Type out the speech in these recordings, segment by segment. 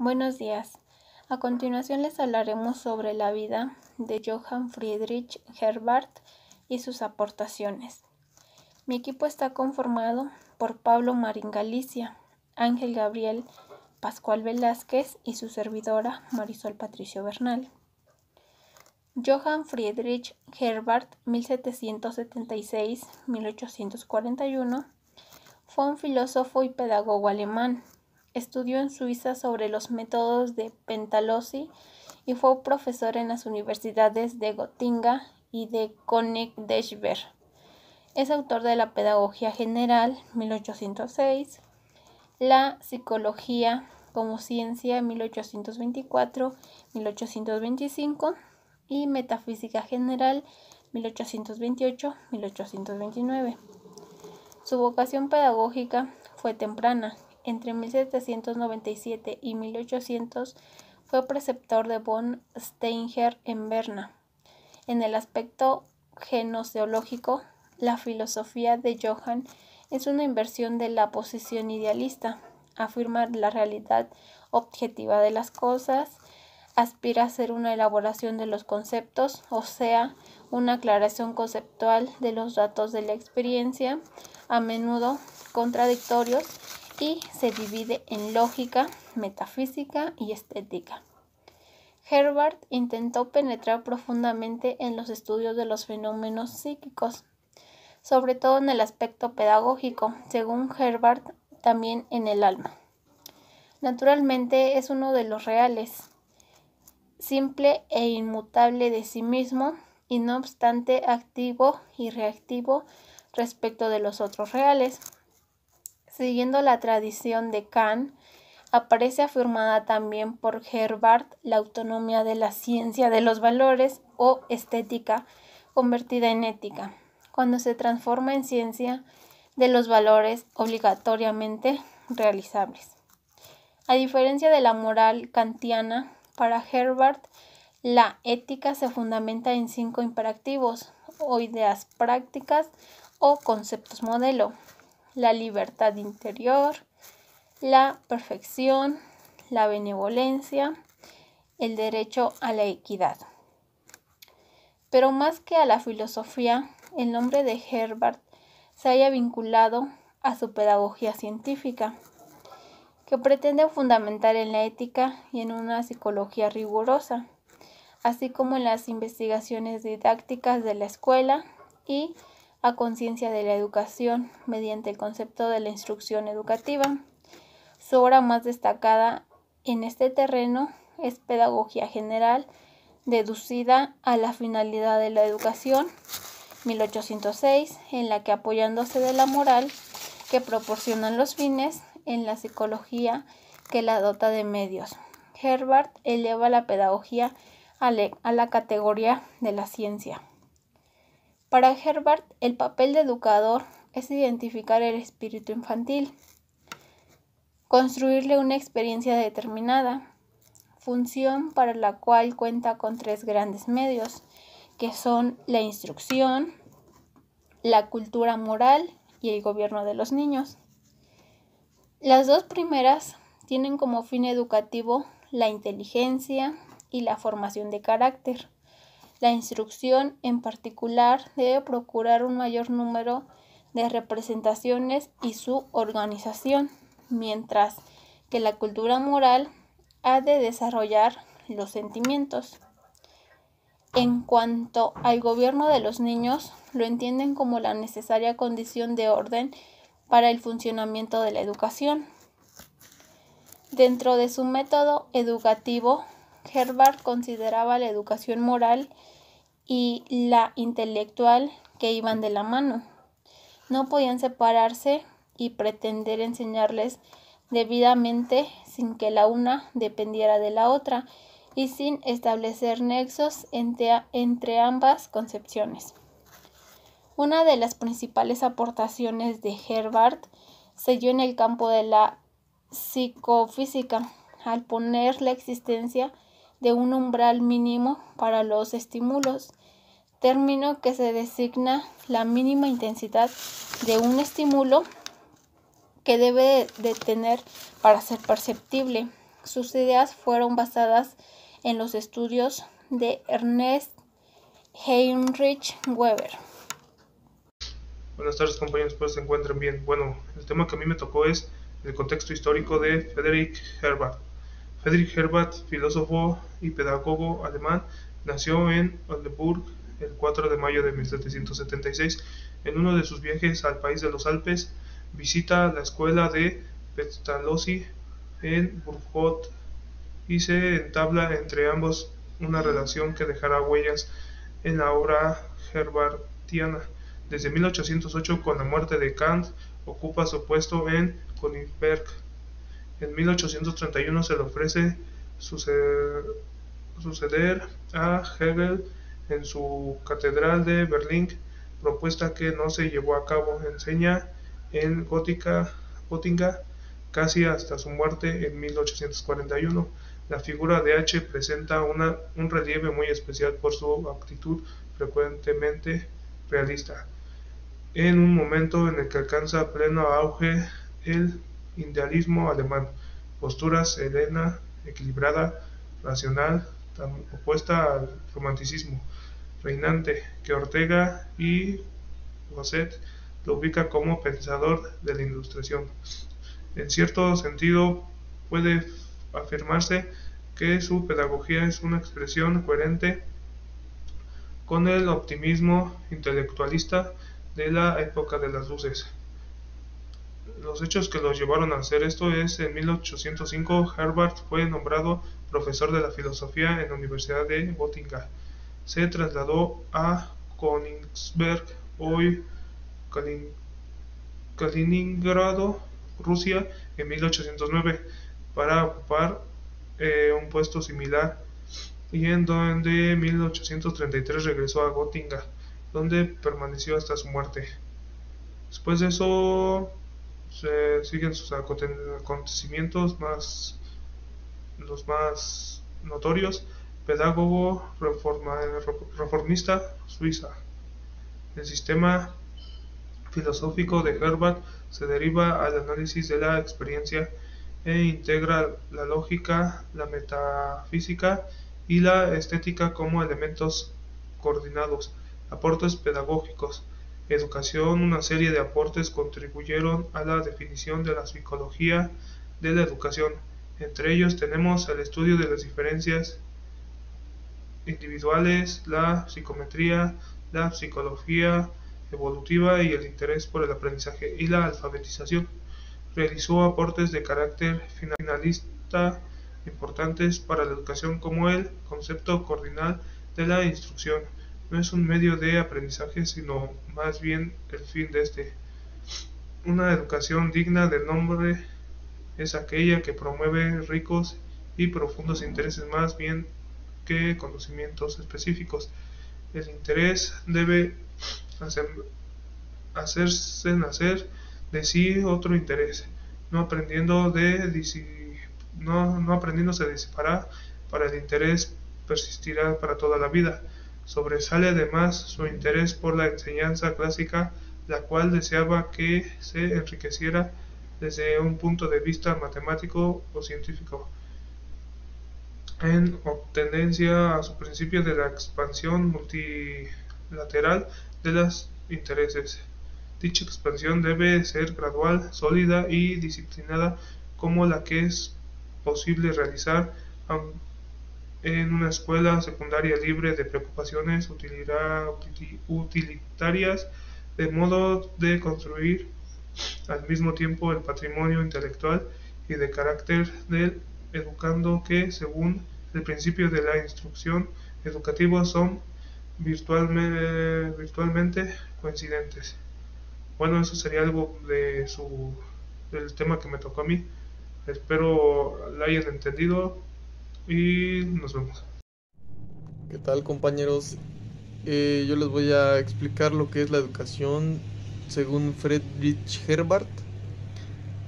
Buenos días. A continuación les hablaremos sobre la vida de Johann Friedrich Herbart y sus aportaciones. Mi equipo está conformado por Pablo Marín Galicia, Ángel Gabriel Pascual Velázquez y su servidora Marisol Patricio Bernal. Johann Friedrich Herbart, 1776-1841, fue un filósofo y pedagogo alemán. Estudió en Suiza sobre los métodos de Pestalozzi y fue profesor en las universidades de Gotinga y de Königsberg. Es autor de La Pedagogía General, 1806, La Psicología como Ciencia, 1824-1825, y Metafísica General, 1828-1829. Su vocación pedagógica fue temprana. Entre 1797 y 1800 fue preceptor de von Steinger en Berna. En el aspecto gnoseológico, la filosofía de Johann es una inversión de la posición idealista, afirma la realidad objetiva de las cosas, aspira a ser una elaboración de los conceptos, o sea, una aclaración conceptual de los datos de la experiencia, a menudo contradictorios, y se divide en lógica, metafísica y estética. Herbart intentó penetrar profundamente en los estudios de los fenómenos psíquicos, sobre todo en el aspecto pedagógico, según Herbart, también en el alma. Naturalmente es uno de los reales, simple e inmutable de sí mismo, y no obstante activo y reactivo respecto de los otros reales. Siguiendo la tradición de Kant, aparece afirmada también por Herbart la autonomía de la ciencia de los valores o estética convertida en ética, cuando se transforma en ciencia de los valores obligatoriamente realizables. A diferencia de la moral kantiana, para Herbart la ética se fundamenta en 5 imperativos o ideas prácticas o conceptos modelo: la libertad interior, la perfección, la benevolencia, el derecho a la equidad. Pero más que a la filosofía, el nombre de Herbart se haya vinculado a su pedagogía científica, que pretende fundamentar en la ética y en una psicología rigurosa, así como en las investigaciones didácticas de la escuela y a conciencia de la educación mediante el concepto de la instrucción educativa. Su obra más destacada en este terreno es Pedagogía General, deducida a la finalidad de la educación, 1806, en la que, apoyándose de la moral que proporcionan los fines, en la psicología que la dota de medios, Herbart eleva la pedagogía a la categoría de la ciencia. Para Herbart, el papel de educador es identificar el espíritu infantil, construirle una experiencia determinada, función para la cual cuenta con 3 grandes medios, que son la instrucción, la cultura moral y el gobierno de los niños. Las 2 primeras tienen como fin educativo la inteligencia y la formación de carácter. La instrucción, en particular, debe procurar un mayor número de representaciones y su organización, mientras que la cultura moral ha de desarrollar los sentimientos. En cuanto al gobierno de los niños, lo entienden como la necesaria condición de orden para el funcionamiento de la educación. Dentro de su método educativo, Herbart consideraba la educación moral y la intelectual que iban de la mano. No podían separarse y pretender enseñarles debidamente sin que la una dependiera de la otra y sin establecer nexos entre ambas concepciones. Una de las principales aportaciones de Herbart se dio en el campo de la psicofísica, al poner la existencia de un umbral mínimo para los estímulos, término que se designa la mínima intensidad de un estímulo que debe de tener para ser perceptible, Sus ideas fueron basadas en los estudios de Ernest Heinrich Weber. Buenas tardes, compañeros, espero se encuentren bien. Bueno, el tema que a mí me tocó es el contexto histórico de Friedrich Herbart. Friedrich Herbart, filósofo y pedagogo alemán, nació en Oldenburg el 4 de mayo de 1776. En uno de sus viajes al país de los Alpes, visita la escuela de Pestalozzi en Burgos y se entabla entre ambos una relación que dejará huellas en la obra herbartiana. Desde 1808, con la muerte de Kant, ocupa su puesto en Königsberg. En 1831 se le ofrece suceder a Hegel en su catedral de Berlín, propuesta que no se llevó a cabo. Enseña en Gotinga casi hasta su muerte en 1841. La figura de H presenta un relieve muy especial por su actitud frecuentemente realista. En un momento en el que alcanza pleno auge el idealismo alemán, postura serena, equilibrada, racional, tan opuesta al romanticismo reinante, que Ortega y Gasset lo ubica como pensador de la Ilustración. En cierto sentido, puede afirmarse que su pedagogía es una expresión coherente con el optimismo intelectualista de la época de las luces. Los hechos que los llevaron a hacer esto es: en 1805 Herbart fue nombrado profesor de la filosofía en la Universidad de Gotinga. Se trasladó a Königsberg, hoy Kaliningrado, Rusia, en 1809 para ocupar un puesto similar, y en donde en 1833 regresó a Gotinga, donde permaneció hasta su muerte. Después de eso se siguen sus acontecimientos los más notorios. Pedagogo reformista suiza. El sistema filosófico de Herbart se deriva al análisis de la experiencia e integra la lógica, la metafísica y la estética como elementos coordinados. Aportes pedagógicos. Educación. Una serie de aportes contribuyeron a la definición de la psicología de la educación. Entre ellos tenemos el estudio de las diferencias individuales, la psicometría, la psicología evolutiva y el interés por el aprendizaje y la alfabetización. Realizó aportes de carácter finalista importantes para la educación, como el concepto cardinal de la instrucción. No es un medio de aprendizaje, sino más bien el fin de este. Una educación digna del nombre es aquella que promueve ricos y profundos intereses más bien que conocimientos específicos. El interés debe hacerse nacer de sí otro interés, no aprendiéndose disipará para el interés persistirá para toda la vida. Sobresale además su interés por la enseñanza clásica, la cual deseaba que se enriqueciera desde un punto de vista matemático o científico, en obtenencia a su principio de la expansión multilateral de los intereses. Dicha expansión debe ser gradual, sólida y disciplinada, como la que es posible realizar en una escuela secundaria libre de preocupaciones utilitarias, de modo de construir al mismo tiempo el patrimonio intelectual y de carácter del educando, que, según el principio de la instrucción educativa, son virtualmente coincidentes. Bueno, eso sería algo del tema que me tocó a mí. Espero la hayan entendido y nos vemos. ¿Qué tal, compañeros? Yo les voy a explicar lo que es la educación según Friedrich Herbart.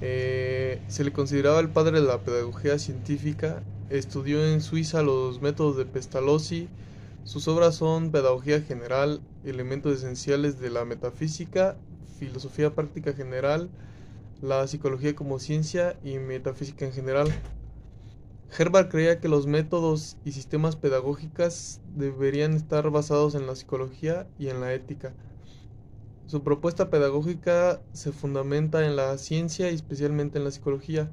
Se le consideraba el padre de la pedagogía científica. Estudió en Suiza los métodos de Pestalozzi. Sus obras son Pedagogía General, Elementos Esenciales de la Metafísica, Filosofía Práctica General, La Psicología como Ciencia y Metafísica en General. Herbart creía que los métodos y sistemas pedagógicos deberían estar basados en la psicología y en la ética. Su propuesta pedagógica se fundamenta en la ciencia y especialmente en la psicología.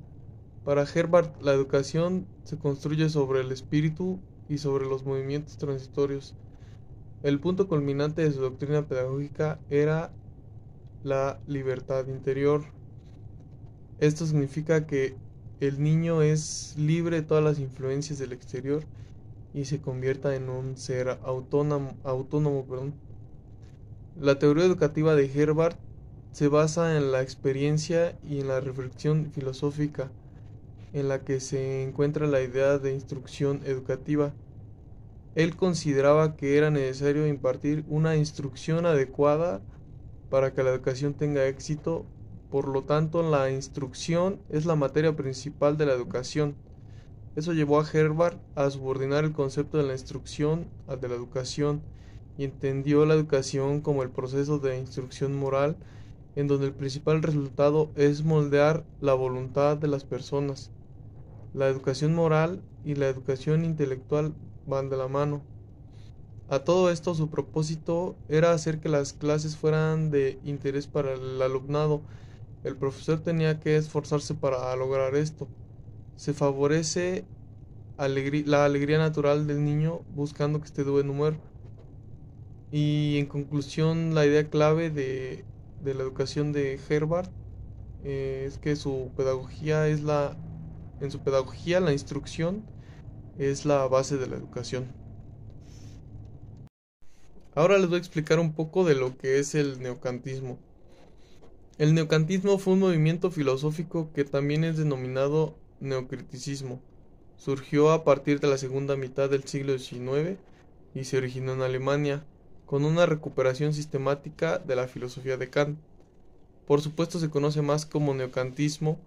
Para Herbart, la educación se construye sobre el espíritu y sobre los movimientos transitorios. El punto culminante de su doctrina pedagógica era la libertad interior. Esto significa que el niño es libre de todas las influencias del exterior y se convierta en un ser autónomo. La teoría educativa de Herbart se basa en la experiencia y en la reflexión filosófica, en la que se encuentra la idea de instrucción educativa. Él consideraba que era necesario impartir una instrucción adecuada para que la educación tenga éxito. Por lo tanto, la instrucción es la materia principal de la educación. Eso llevó a Herbart a subordinar el concepto de la instrucción al de la educación y entendió la educación como el proceso de instrucción moral, en donde el principal resultado es moldear la voluntad de las personas. La educación moral y la educación intelectual van de la mano. A todo esto, su propósito era hacer que las clases fueran de interés para el alumnado. El profesor tenía que esforzarse para lograr esto. Se favorece la alegría natural del niño buscando que esté de buen humor. Y en conclusión, la idea clave de la educación de Herbart es que en su pedagogía la instrucción es la base de la educación. Ahora les voy a explicar un poco de lo que es el neocantismo. El neocantismo fue un movimiento filosófico que también es denominado neocriticismo. Surgió a partir de la segunda mitad del siglo XIX y se originó en Alemania, con una recuperación sistemática de la filosofía de Kant. Por supuesto se conoce más como neocantismo,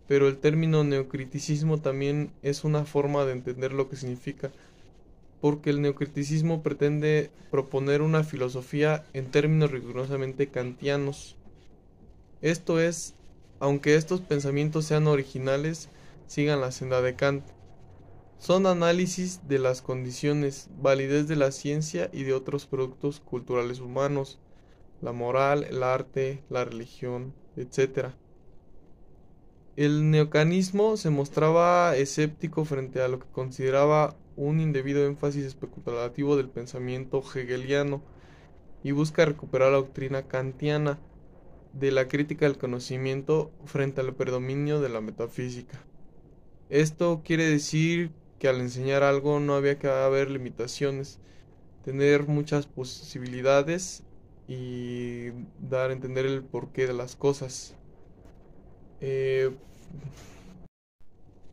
pero el término neocriticismo también es una forma de entender lo que significa, porque el neocriticismo pretende proponer una filosofía en términos rigurosamente kantianos. Esto es, aunque estos pensamientos sean originales, sigan la senda de Kant. Son análisis de las condiciones, validez de la ciencia y de otros productos culturales humanos, la moral, el arte, la religión, etc. El neocanismo se mostraba escéptico frente a lo que consideraba un indebido énfasis especulativo del pensamiento hegeliano y busca recuperar la doctrina kantiana de la crítica del conocimiento frente al predominio de la metafísica. Esto quiere decir que al enseñar algo no había que haber limitaciones, tener muchas posibilidades y dar a entender el porqué de las cosas.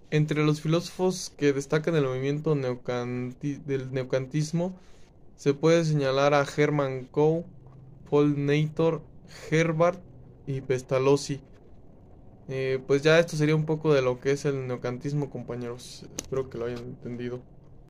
Entre los filósofos que destacan el movimiento del neocantismo se puede señalar a Hermann Coe, Paul Neitor, Herbart y Pestalozzi. Pues ya esto sería un poco de lo que es el neocantismo, compañeros. Espero que lo hayan entendido.